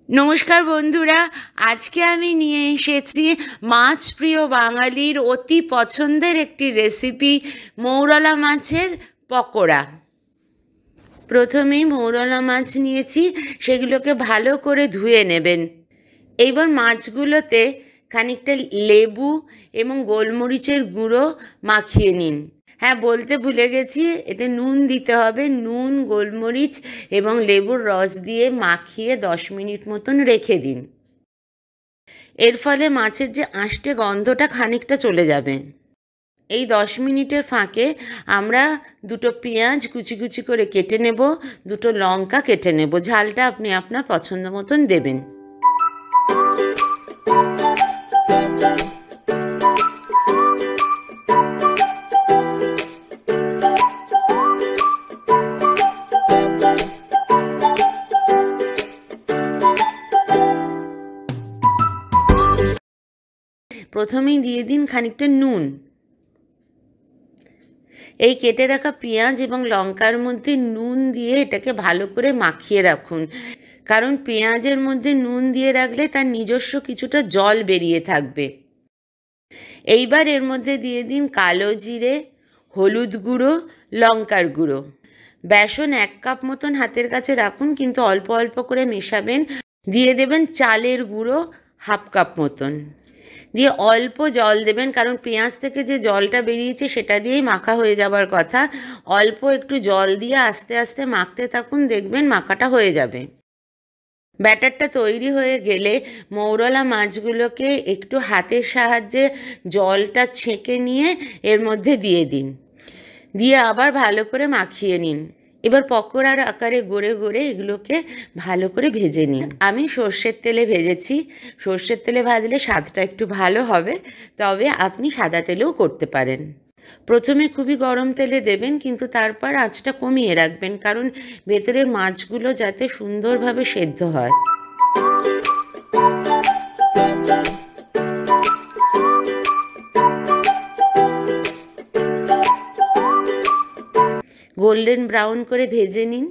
নমস্কার বন্ধুরা, আজকে আমি নিয়ে এসেছি মাছ প্রিয় বাঙালির অতি পছন্দের একটি রেসিপি, মৌরলা মাছের পকোড়া। প্রথমেই মৌরলা মাছ নিয়েছি, সেগুলোকে ভালো করে ধুয়ে নেবেন। এইবার মাছগুলোতে খানিকটা লেবু এবং গোলমরিচের গুঁড়ো মাখিয়ে নিন। হ্যাঁ, বলতে ভুলে গেছি, এতে নুন দিতে হবে। নুন, গোলমরিচ এবং লেবুর রস দিয়ে মাখিয়ে 10 মিনিট মতন রেখে দিন। এর ফলে মাছের যে আঁশটে গন্ধটা খানিকটা চলে যাবে। এই 10 মিনিটের ফাঁকে আমরা দুটো পেঁয়াজ কুচি কুচি করে কেটে নেব, দুটো লঙ্কা কেটে নেব। ঝালটা আপনি আপনার পছন্দ মতন দেবেন। প্রথমেই দিয়ে দিন খানিকটা নুন। এই কেটে রাখা পেঁয়াজ এবং লঙ্কার মধ্যে নুন দিয়ে এটাকে ভালো করে মাখিয়ে রাখুন, কারণ পেঁয়াজের মধ্যে নুন দিয়ে রাখলে তার নিজস্ব কিছুটা জল বেরিয়ে থাকবে। এইবার এর মধ্যে দিয়ে দিন কালো জিরে, হলুদ গুঁড়ো, লঙ্কার গুঁড়ো। বেসন 1 কাপ মতন হাতের কাছে রাখুন, কিন্তু অল্প অল্প করে মেশাবেন। দিয়ে দেবেন চালের গুঁড়ো 1/2 কাপ মতন। দিয়ে অল্প জল দেবেন, কারণ পেঁয়াজ থেকে যে জলটা বেরিয়েছে সেটা দিয়েই মাখা হয়ে যাবার কথা। অল্প একটু জল দিয়ে আস্তে আস্তে মাখতে থাকুন, দেখবেন মাখাটা হয়ে যাবে। ব্যাটারটা তৈরি হয়ে গেলে মৌরলা মাছগুলোকে একটু হাতের সাহায্যে জলটা ছেঁকে নিয়ে এর মধ্যে দিয়ে দিন। দিয়ে আবার ভালো করে মাখিয়ে নিন। এবার পকোড়ার আকারে গড়ে গড়ে এগুলোকে ভালো করে ভেজে নিন। আমি সর্ষের তেলে ভেজেছি। সর্ষের তেলে ভাজলে স্বাদটা একটু ভালো হবে, তবে আপনি সাদা তেলেও করতে পারেন। প্রথমে খুবই গরম তেলে দেবেন, কিন্তু তারপর আঁচটা কমিয়ে রাখবেন, কারণ ভেতরের মাছগুলো যাতে সুন্দরভাবে সেদ্ধ হয়। গোল্ডেন ব্রাউন করে ভেজে নিন।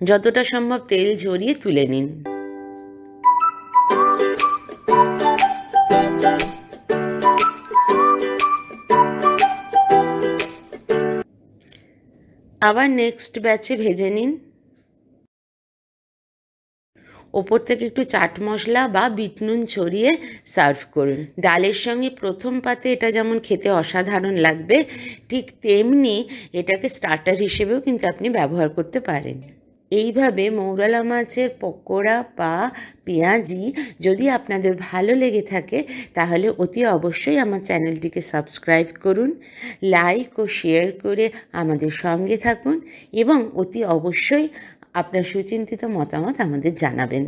যতটা সম্ভব তেল ঝরিয়ে তুলে নিন। আবার নেক্সট ব্যাচে ভেজে নিন। ওপর থেকে একটু চাট মশলা বা বিট নুন ছড়িয়ে সার্ভ করুন। ডালের সঙ্গে প্রথম পাতে এটা যেমন খেতে অসাধারণ লাগবে, ঠিক তেমনি এটাকে স্টার্টার হিসেবেও কিন্তু আপনি ব্যবহার করতে পারেন। এইভাবে মৌরলা মাছের পকোড়া বা পেঁয়াজি যদি আপনাদের ভালো লেগে থাকে, তাহলে অতি অবশ্যই আমার চ্যানেলটিকে সাবস্ক্রাইব করুন, লাইক ও শেয়ার করে আমাদের সঙ্গে থাকুন এবং অতি অবশ্যই আপনার সুচিন্তিত মতামত আমাদের জানাবেন।